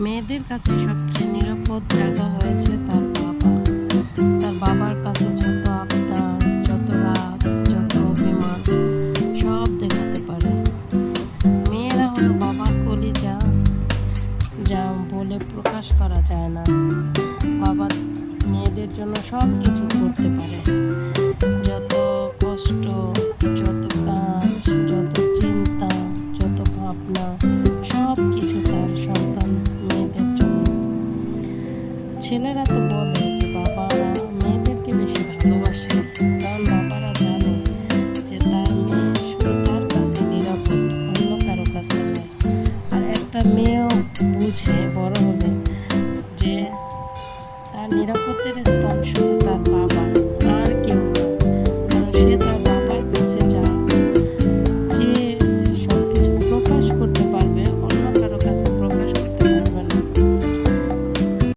মেয়েদের কাছে সবচেয়ে নিরাপদ জায়গা হয়েছে তার বাবা। তার বাবার কাছে যত আবদার, যত রাগ, যত অভিমান সব দেখাতে পারে। মেয়েরা হলো বাবার কলিজা, যা বলে প্রকাশ করা যায় না। বাবা মেয়েদের জন্য সব কিছু করতে পারে। যত কষ্ট, যত কাজ, যত চিন্তা, যত ভাবনা সব কিছু তার সন্তান মেয়েদের জন্য। ছেলেরা তো বলে